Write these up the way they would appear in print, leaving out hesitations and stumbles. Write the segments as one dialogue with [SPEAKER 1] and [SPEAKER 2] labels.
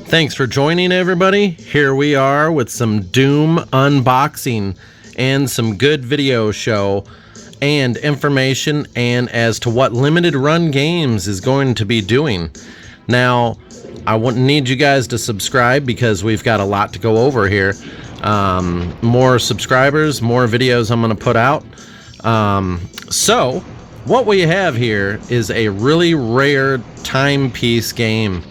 [SPEAKER 1] Thanks for joining, everybody. Here we are with some Doom unboxing and some good video show and information and as to what limited run games is going to be doing. Now, I wouldn't need you guys to subscribe because we've got a lot to go over here. More subscribers, more videos I'm going to put out. So, what we have here is a really rare timepiece game.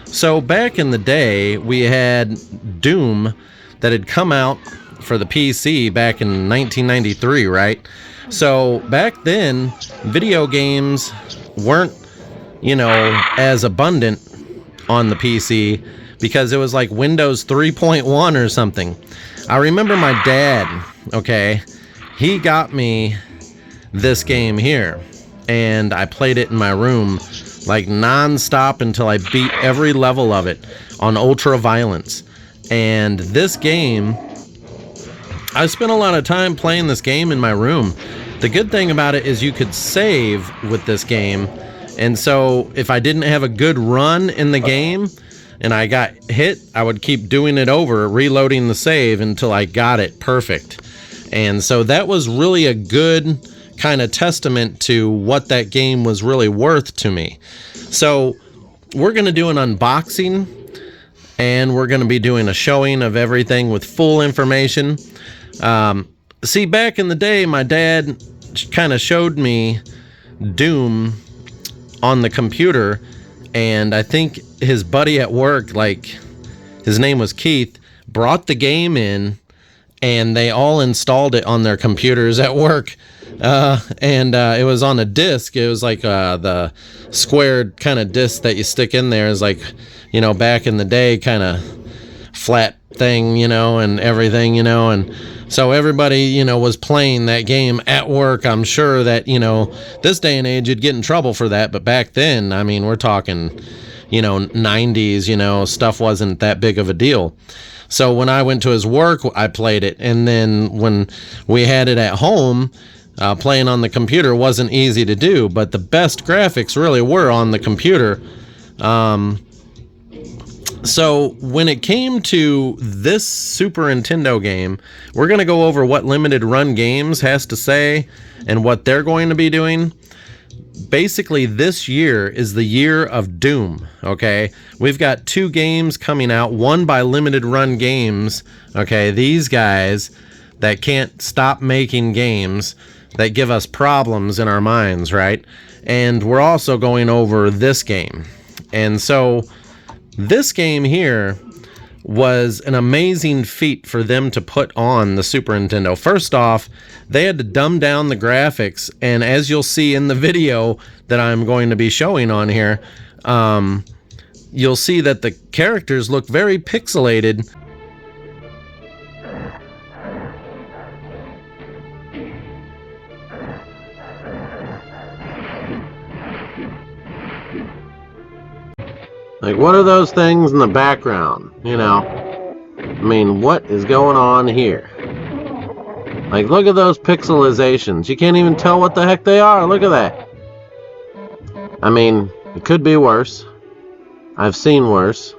[SPEAKER 1] So back in the day, we had Doom that had come out for the PC back in 1993, right? So back then, video games weren't, as abundant on the PC because it was like Windows 3.1 or something. I remember my dad, he got me this game here, and I played it in my room like non-stop until I beat every level of it on ultra violence. And this game, I spent a lot of time playing this game in my room. The good thing about it is you could save with this game, and so if I didn't have a good run in the game and I got hit, I would keep doing it over, reloading the save until I got it perfect. And so that was really a good kind of testament to what that game was really worth to me. So we're going to do an unboxing, and we're going to be doing a showing of everything with full information. See, back in the day, my dad kind of showed me Doom on the computer, and I think his buddy at work, his name was Keith, brought the game in, and they all installed it on their computers at work. And it was on a disc. It was like the squared kind of disc that you stick in there is like, back in the day, kind of flat thing, and everything, and so everybody, was playing that game at work. I'm sure that, this day and age you'd get in trouble for that, but back then, I mean, we're talking, 90s, stuff wasn't that big of a deal. So when I went to his work, I played it, and then when we had it at home, playing on the computer wasn't easy to do, but the best graphics really were on the computer. So when it came to this Super Nintendo game, we're going to go over what Limited Run Games has to say and what they're going to be doing. Basically, this year is the year of Doom, We've got two games coming out, one by Limited Run Games, These guys that can't stop making games that give us problems in our minds, right? And we're also going over this game. And so this game here was an amazing feat for them to put on the Super Nintendo. First off, they had to dumb down the graphics, and as you'll see in the video that I'm going to be showing on here, you'll see that the characters look very pixelated. Like, what are those things in the background? I mean, what is going on here? Like, look at those pixelizations. You can't even tell what the heck they are. Look at that. I mean, it could be worse. I've seen worse.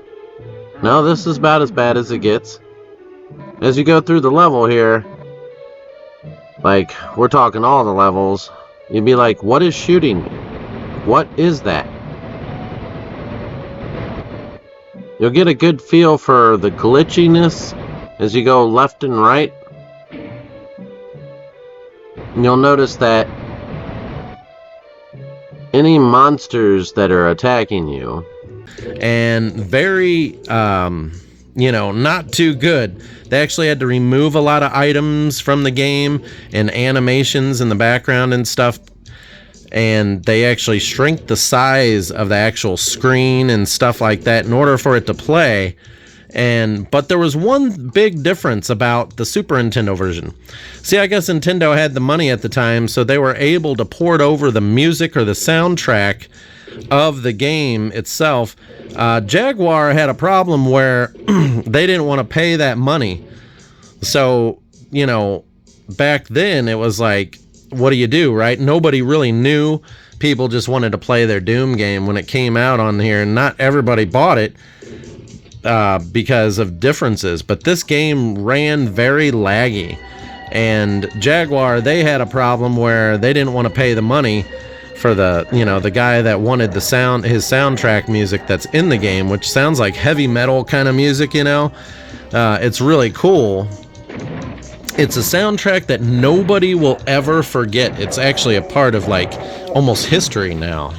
[SPEAKER 1] No, this is about as bad as it gets. As you go through the level here, like, we're talking all the levels, you'd be like, what is shooting me? What is that? You'll get a good feel for the glitchiness as you go left and right. And you'll notice that any monsters that are attacking you, and very, not too good. They actually had to remove a lot of items from the game and animations in the background and stuff. And they actually shrink the size of the actual screen and stuff like that in order for it to play. But there was one big difference about the Super Nintendo version. See, I guess Nintendo had the money at the time, so they were able to port over the music or the soundtrack of the game itself. Jaguar had a problem where they didn't want to pay that money. So, back then it was like, what do you do, right? Nobody really knew. People just wanted to play their Doom game when it came out on here, and not everybody bought it. because of differences. But this game ran very laggy. And Jaguar, they had a problem where they didn't want to pay the money for the, the guy that wanted his soundtrack music that's in the game, which sounds like heavy metal kind of music, It's really cool. It's a soundtrack that nobody will ever forget. It's actually a part of like almost history now,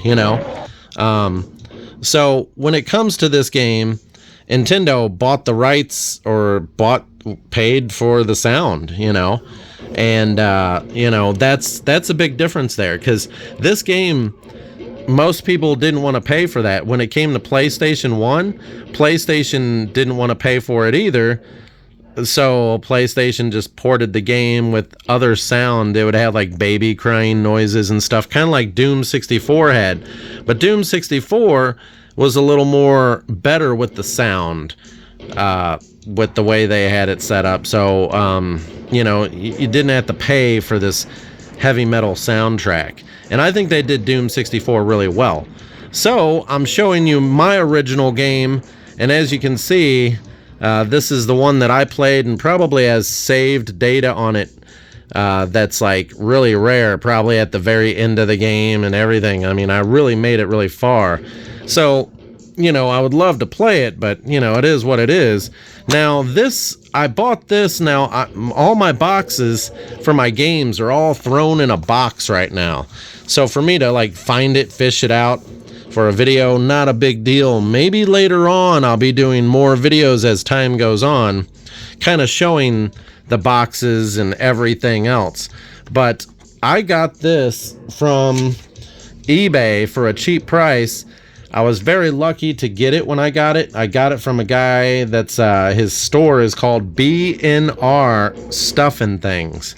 [SPEAKER 1] So when it comes to this game, Nintendo bought the rights or paid for the sound, and that's a big difference there, because this game, most people didn't want to pay for that. When it came to PlayStation 1, PlayStation didn't want to pay for it either, so PlayStation just ported the game with other sound. It would have like baby crying noises and stuff, kind of like Doom 64 had, but Doom 64 was a little more better with the sound, with the way they had it set up. So, you didn't have to pay for this heavy metal soundtrack. And I think they did Doom 64 really well. So, I'm showing you my original game. And as you can see, this is the one that I played and probably has saved data on it. That's like really rare, probably at the very end of the game and everything. I mean, I really made it really far. So, I would love to play it, but, it is what it is. Now, I bought this. Now, all my boxes for my games are all thrown in a box right now. So for me to, like, find it, fish it out for a video, not a big deal. Maybe later on I'll be doing more videos as time goes on, kind of showing the boxes and everything else. But I got this from eBay for a cheap price. I was very lucky to get it when I got it. I got it from a guy that's, his store is called B&R Stuff and Things.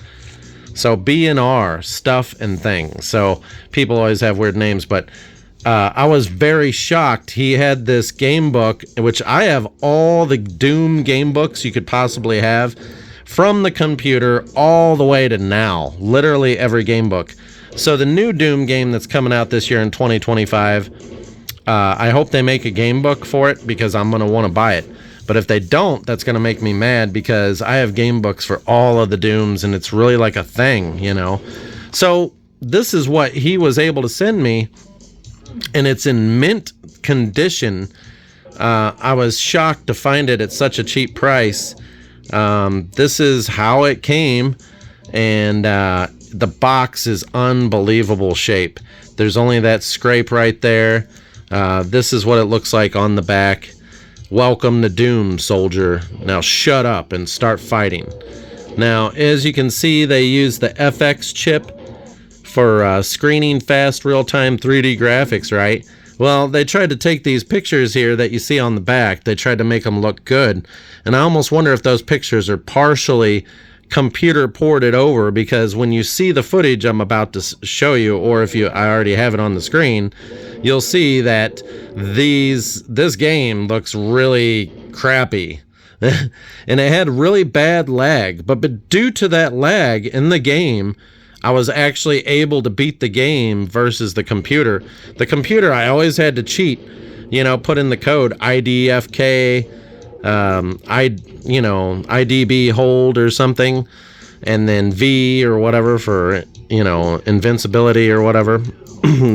[SPEAKER 1] So B&R Stuff and Things. So people always have weird names, but I was very shocked. He had this game book, which I have all the Doom game books you could possibly have, from the computer all the way to now. Literally every game book. So the new Doom game that's coming out this year in 2025, I hope they make a game book for it, because I'm going to want to buy it. But if they don't, that's going to make me mad, because I have game books for all of the Dooms, and it's really like a thing, So this is what he was able to send me, and it's in mint condition. I was shocked to find it at such a cheap price. This is how it came, and the box is unbelievable shape. There's only that scrape right there. This is what it looks like on the back. Welcome to Doom, soldier. Now shut up and start fighting. Now, as you can see, they use the FX chip for screening fast real-time 3D graphics, right? Well, they tried to take these pictures here that you see on the back. They tried to make them look good. And I almost wonder if those pictures are partially computer ported over, because when you see the footage I'm about to show you, or if I already have it on the screen, you'll see that this game looks really crappy. And it had really bad lag, but due to that lag in the game, I was actually able to beat the game versus the computer. The computer, I always had to cheat, put in the code IDFK, IDB hold or something, and then V or whatever for, invincibility or whatever.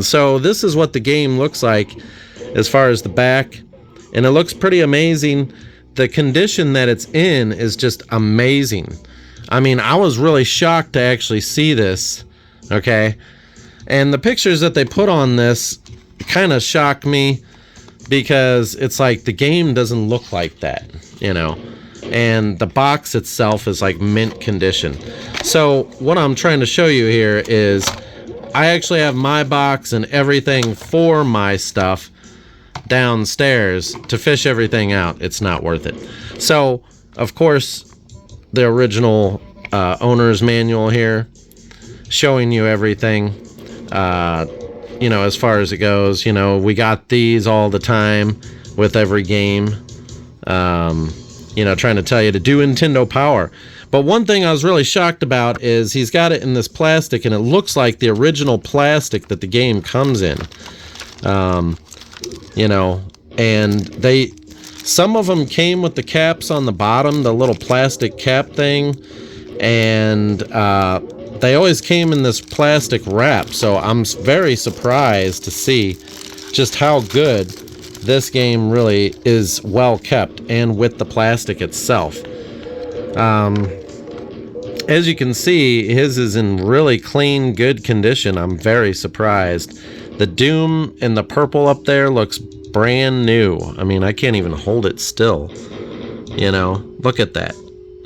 [SPEAKER 1] So this is what the game looks like as far as the back, and it looks pretty amazing. The condition that it's in is just amazing. I mean, I was really shocked to actually see this, okay? And the pictures that they put on this kind of shocked me, because it's like the game doesn't look like that, and the box itself is like mint condition. So what I'm trying to show you here is I actually have my box and everything for my stuff downstairs to fish everything out. It's not worth it. So, of course, the original owner's manual here, showing you everything, as far as it goes. We got these all the time with every game, trying to tell you to do Nintendo Power. But one thing I was really shocked about is he's got it in this plastic, and it looks like the original plastic that the game comes in. And Some of them came with the caps on the bottom, the little plastic cap thing, and they always came in this plastic wrap, so I'm very surprised to see just how good this game really is well kept, and with the plastic itself. As you can see, his is in really clean, good condition. I'm very surprised. The Doom in the purple up there looks brand new. I mean, I can't even hold it still. You know, look at that.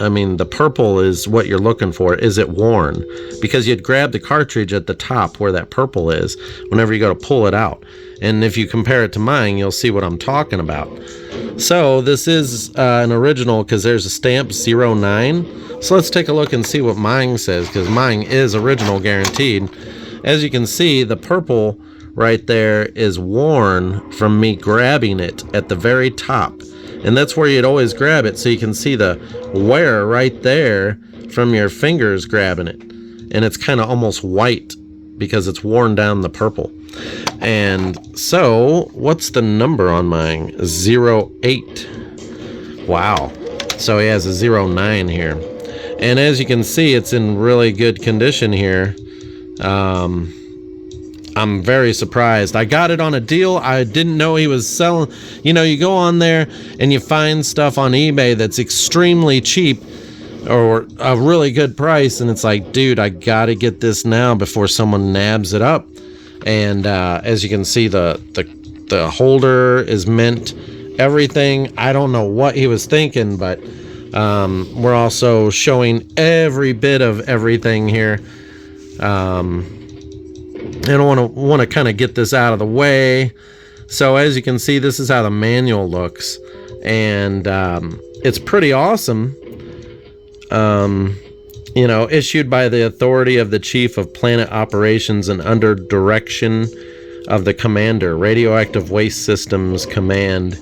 [SPEAKER 1] I mean, the purple is what you're looking for. Is it worn? Because you'd grab the cartridge at the top where that purple is whenever you go to pull it out. And if you compare it to mine, you'll see what I'm talking about. So this is an original because there's a stamp 09. So let's take a look and see what mine says, because mine is original guaranteed. As you can see, the purple right there is worn from me grabbing it at the very top. And that's where you'd always grab it, so you can see the wear right there from your fingers grabbing it. And it's kind of almost white because it's worn down the purple. And so, what's the number on mine? 08. Wow. So he has a 09 here. And as you can see, it's in really good condition here. I'm very surprised. I got it on a deal. I didn't know he was selling. You know, you go on there and you find stuff on eBay that's extremely cheap or a really good price, and it's like, dude, I gotta get this now before someone nabs it up. And as you can see, the holder is mint, everything. I don't know what he was thinking, but we're also showing every bit of everything here. I want to kind of get this out of the way. So as you can see, this is how the manual looks, and it's pretty awesome. You know, issued by the authority of the Chief of Planet Operations and under direction of the Commander, Radioactive Waste Systems Command.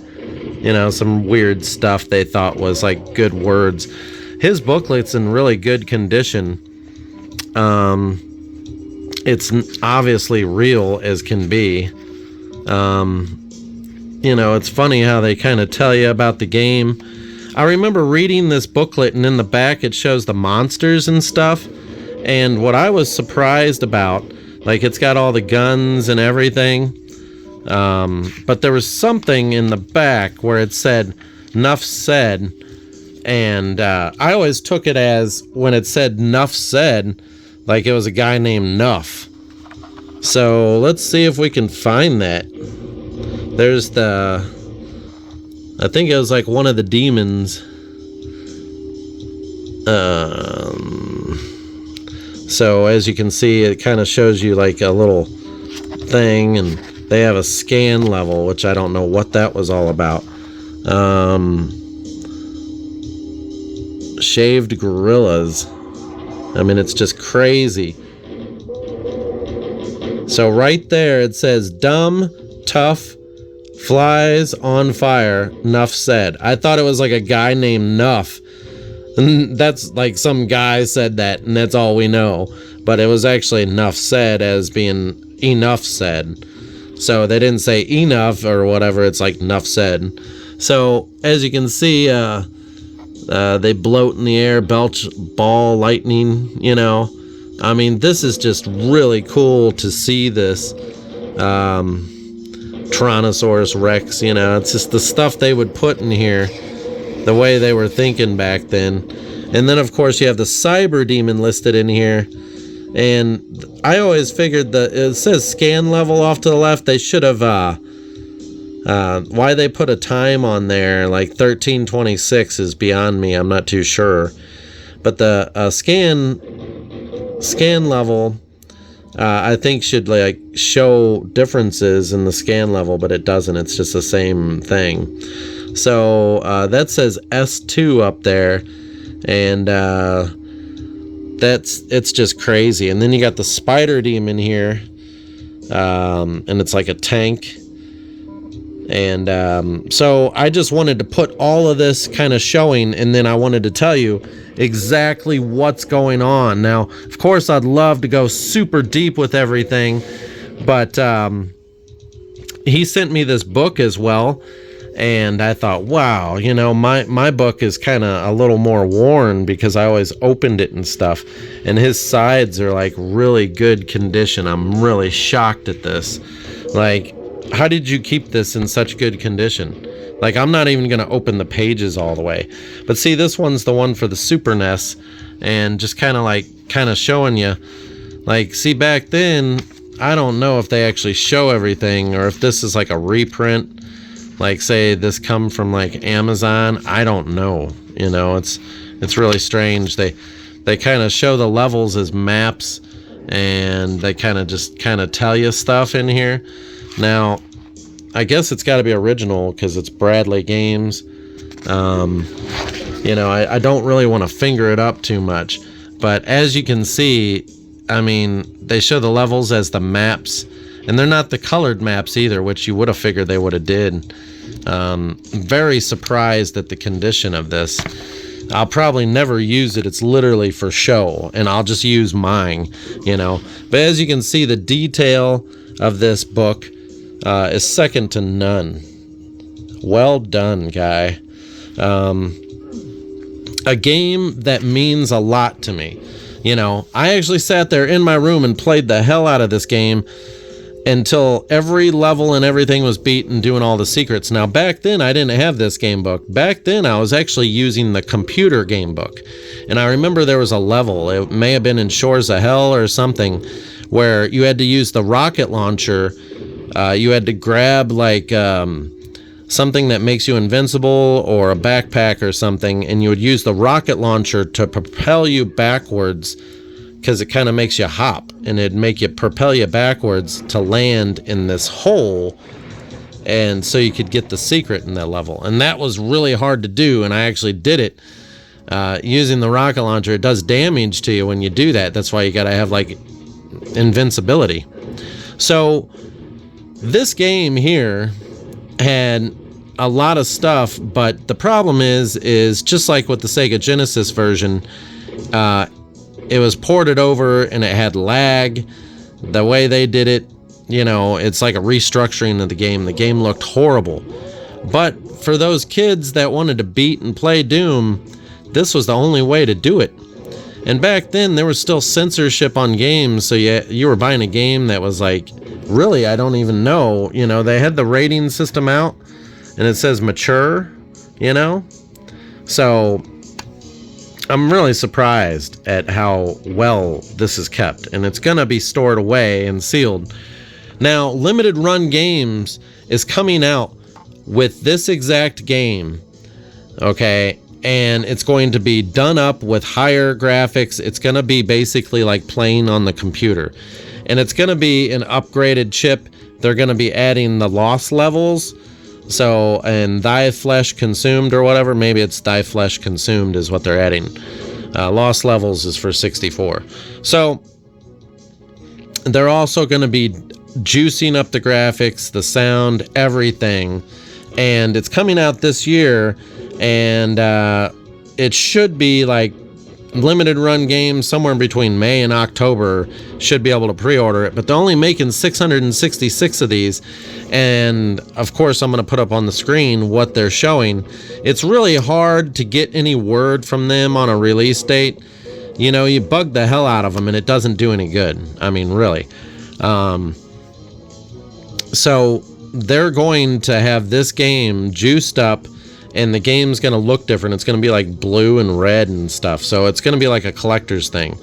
[SPEAKER 1] You know, some weird stuff they thought was like good words. His booklet's in really good condition. It's obviously real as can be. You know, it's funny how they kind of tell you about the game. I remember reading this booklet, and in the back it shows the monsters and stuff. And what I was surprised about, like, it's got all the guns and everything. But there was something in the back where it said, "Nuff said." And I always took it as, when it said "Nuff said," like it was a guy named Nuff. So let's see if we can find that. There's I think it was like one of the demons. So as you can see, it kind of shows you like a little thing, and they have a scan level, which I don't know what that was all about. Shaved gorillas. I mean, it's just crazy. So right there it says, "Dumb, tough, flies on fire, Nuff said." I thought it was like a guy named Nuff. And that's like some guy said that, and that's all we know. But it was actually Nuff said, as being enough said. So they didn't say enough or whatever, it's like Nuff said. So as you can see, they bloat in the air, belch ball lightning, you know. I mean, this is just really cool to see this. Tyrannosaurus Rex, you know, it's just the stuff they would put in here, the way they were thinking back then. And then, of course, you have the Cyber Demon listed in here. And I always figured that it says scan level off to the left. They should have, why they put a time on there, like 1326, is beyond me. I'm not too sure. But the scan level, I think should like show differences in the scan level, but it doesn't. It's just the same thing. So that says S2 up there, and it's just crazy. And then you got the Spider Demon here, and it's like a tank. And so I just wanted to put all of this kind of showing, and then I wanted to tell you exactly what's going on. Now, of course, I'd love to go super deep with everything, but he sent me this book as well, And I thought, wow, you know, my book is kind of a little more worn because I always opened it and stuff. And his sides are like really good condition. I'm really shocked at this. Like, how did you keep this in such good condition? Like, I'm not even going to open the pages all the way. But see, this one's the one for the Super NES. And just kind of showing you. Like, see, back then, I don't know if they actually show everything or if this is like a reprint. Like, say this come from like Amazon. I don't know. You know, it's really strange. They kind of show the levels as maps, and they kind of tell you stuff in here. Now, I guess it's got to be original because it's Bradley Games. You know, I don't really want to finger it up too much, but as you can see, I mean, they show the levels as the maps, and they're not the colored maps either, which you would have figured they would have did. Very surprised at the condition of this. I'll probably never use it. It's literally for show, and I'll just use mine, you know. But as you can see, the detail of this book is second to none. Well done, guy. A game that means a lot to me. You know, I actually sat there in my room and played the hell out of this game until every level and everything was beat and doing all the secrets. Now, back then, I didn't have this game book. Back then, I was actually using the computer game book. And I remember there was a level, it may have been in Shores of Hell or something, where you had to use the rocket launcher. You had to grab, like, something that makes you invincible or a backpack or something, and you would use the rocket launcher to propel you backwards, because it kind of makes you hop, and it'd make you propel you backwards to land in this hole, and so you could get the secret in that level. And that was really hard to do, and I actually did it using the rocket launcher. It does damage to you when you do that. That's why you gotta have like invincibility. So this game here had a lot of stuff, but the problem is just like with the Sega Genesis version, it was ported over and it had lag. The way they did it, you know, it's like a restructuring of the game. The game looked horrible. But for those kids that wanted to beat and play Doom, this was the only way to do it. And back then, there was still censorship on games, so you were buying a game that was like, really, I don't even know. You know, they had the rating system out, and it says mature, you know? So I'm really surprised at how well this is kept, and it's going to be stored away and sealed. Now, Limited Run Games is coming out with this exact game, okay? And it's going to be done up with higher graphics. It's going to be basically like playing on the computer. And it's going to be an upgraded chip. They're going to be adding the lost levels. So, and Thy Flesh Consumed or whatever, maybe it's Thy Flesh Consumed is what they're adding. Lost Levels is for 64. So, they're also going to be juicing up the graphics, the sound, everything. And it's coming out this year, and it should be like limited run games somewhere between May and October. Should be able to pre-order it, but they're only making 666 of these. And of course, I'm going to put up on the screen what they're showing. It's really hard to get any word from them on a release date. You know, you bug the hell out of them and it doesn't do any good. I mean, really. So they're going to have this game juiced up, and the game's going to look different. It's going to be like blue and red and stuff. So it's going to be like a collector's thing.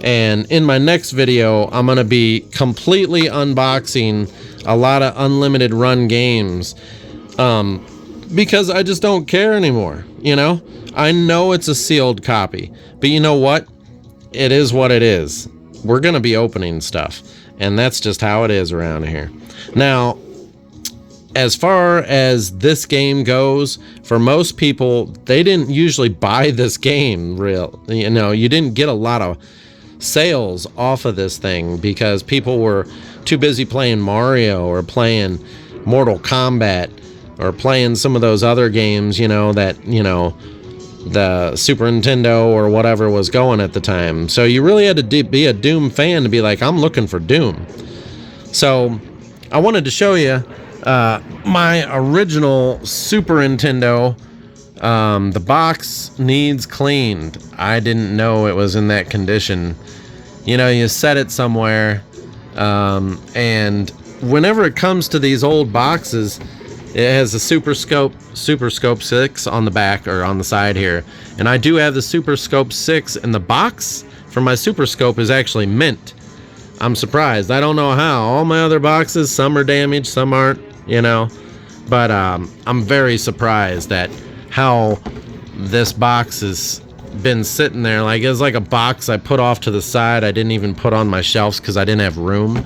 [SPEAKER 1] And in my next video, I'm going to be completely unboxing a lot of unlimited run games, because I just don't care anymore. You know, I know it's a sealed copy, but you know what? It is what it is. We're going to be opening stuff, and that's just how it is around here. Now, as far as this game goes, for most people, they didn't usually buy this game. You know, you didn't get a lot of sales off of this thing because people were too busy playing Mario or playing Mortal Kombat or playing some of those other games, you know, that, you know, the Super Nintendo or whatever was going at the time. So you really had to be a Doom fan to be like, I'm looking for Doom. So I wanted to show you My original Super Nintendo, the box needs cleaned. I didn't know it was in that condition. You know, you set it somewhere, and whenever it comes to these old boxes, it has a Super Scope 6 on the back or on the side here. And I do have the Super Scope 6, and the box for my Super Scope is actually mint. I'm surprised. I don't know how. All my other boxes, some are damaged, some aren't, you know. But I'm very surprised at how this box has been sitting there. Like, it's like a box I put off to the side. I didn't even put on my shelves because I didn't have room.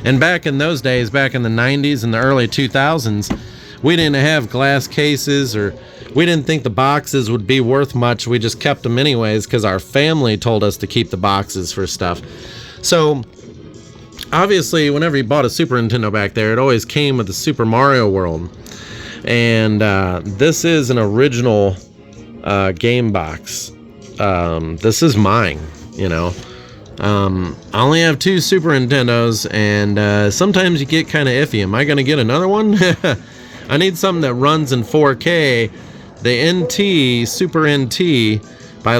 [SPEAKER 1] And back in those days, back in the 90s and the early 2000s, we didn't have glass cases, or we didn't think the boxes would be worth much. We just kept them anyways because our family told us to keep the boxes for stuff. So obviously, whenever you bought a Super Nintendo back there, it always came with the Super Mario World. And this is an original game box. This is mine, you know. I only have 2 Super Nintendos, and sometimes you get kind of iffy. Am I going to get another one? I need something that runs in 4K. The NT, Super NT, by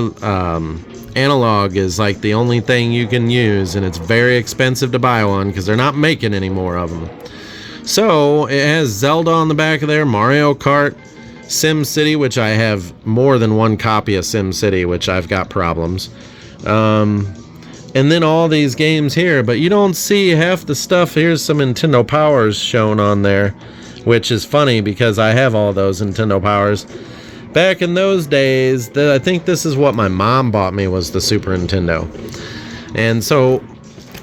[SPEAKER 1] analog is like the only thing you can use, and it's very expensive to buy one because they're not making any more of them. So it has Zelda on the back of there, Mario Kart, Sim City, which I have more than one copy of Sim City, which I've got problems. And then all these games here, but you don't see half the stuff. Here's some Nintendo Powers shown on there, which is funny because I have all those Nintendo Powers. Back in those days, I think this is what my mom bought me, was the Super Nintendo. And so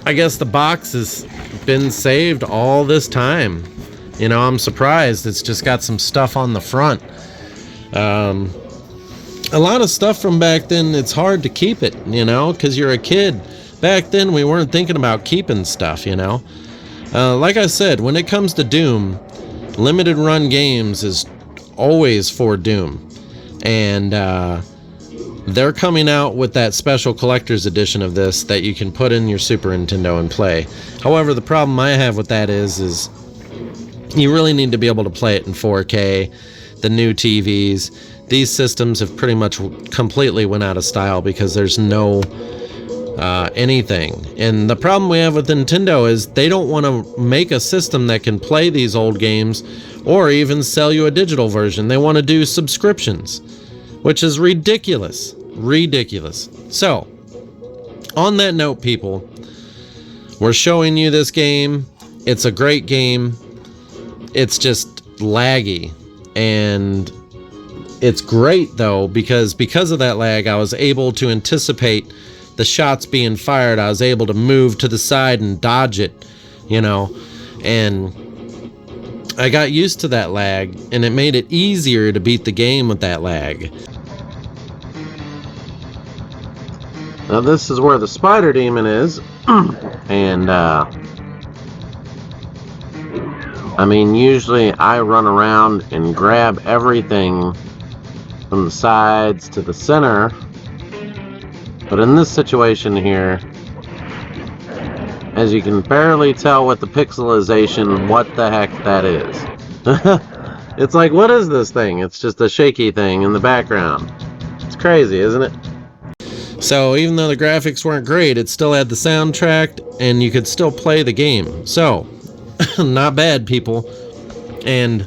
[SPEAKER 1] I guess the box has been saved all this time. You know, I'm surprised. It's just got some stuff on the front. A lot of stuff from back then, it's hard to keep it, you know, because you're a kid. Back then, we weren't thinking about keeping stuff, you know. Like I said, when it comes to Doom, limited run games is always for Doom. And they're coming out with that special collector's edition of this that you can put in your Super Nintendo and play. However, the problem I have with that is you really need to be able to play it in 4K. The new TVs, these systems have pretty much completely went out of style because there's no anything. And the problem we have with Nintendo is they don't want to make a system that can play these old games or even sell you a digital version. They want to do subscriptions, which is ridiculous. Ridiculous. So, on that note, people, we're showing you this game. It's a great game. It's just laggy. And it's great, though, because of that lag, I was able to anticipate the shots being fired. I was able to move to the side and dodge it, you know, and I got used to that lag, and it made it easier to beat the game with that lag. Now this is where the spider demon is, and I mean, usually I run around and grab everything from the sides to the center, but in this situation here, as you can barely tell with the pixelization what the heck that is. It's like, what is this thing? It's just a shaky thing in the background. It's crazy, isn't it? So even though the graphics weren't great, it still had the soundtrack and you could still play the game. So, not bad, people. And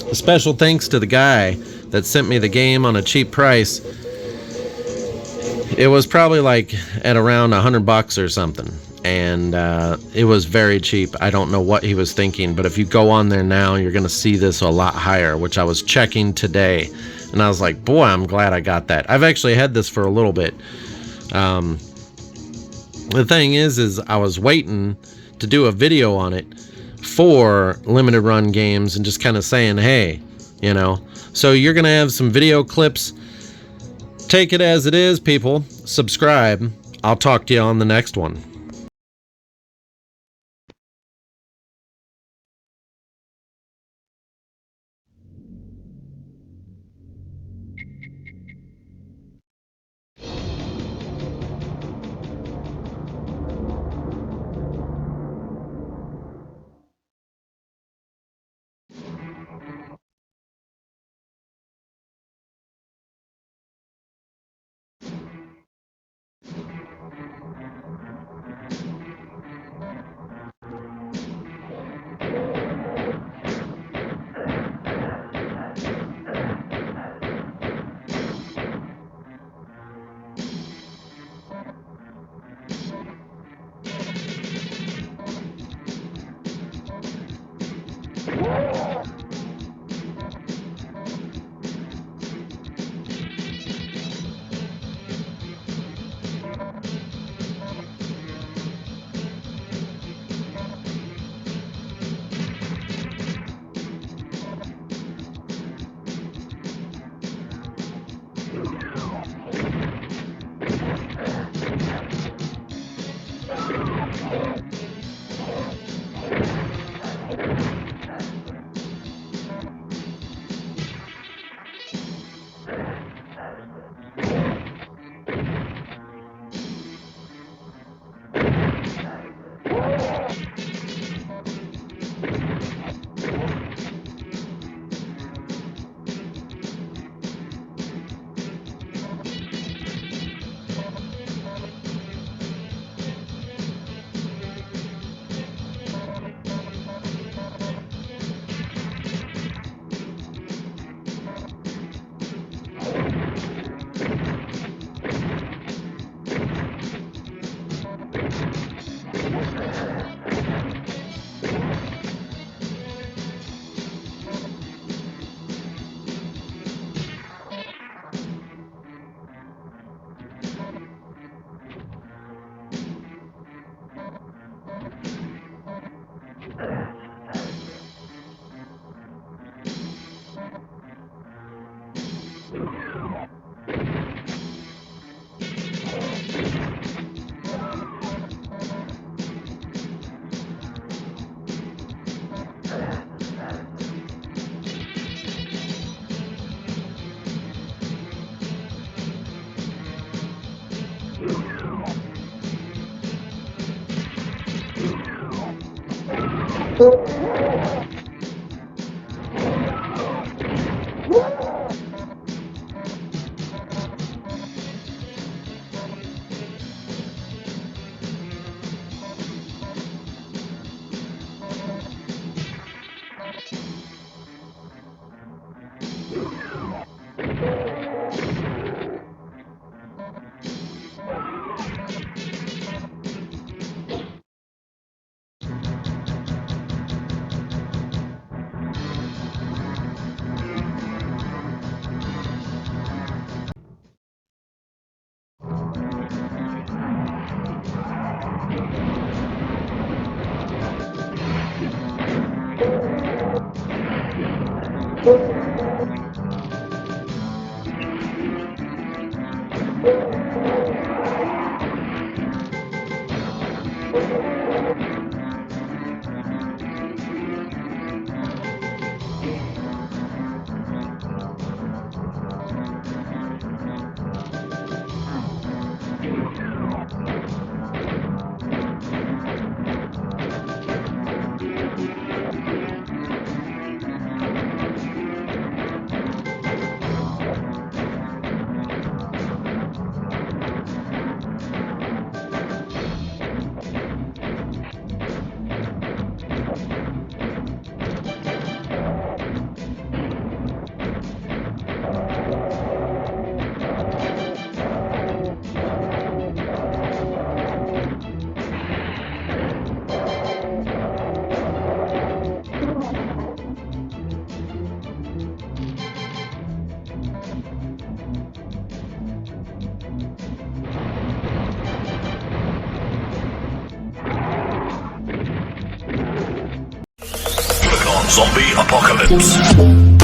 [SPEAKER 1] a special thanks to the guy that sent me the game on a cheap price. It was probably like at around $100 or something. And it was very cheap. I don't know what he was thinking, but if you go on there now, you're going to see this a lot higher, which I was checking today. And I was like, boy, I'm glad I got that. I've actually had this for a little bit. The thing is I was waiting to do a video on it for limited run games and just kind of saying, hey, you know. So you're going to have some video clips. Take it as it is, people. Subscribe. I'll talk to you on the next one.
[SPEAKER 2] Zombie Apocalypse.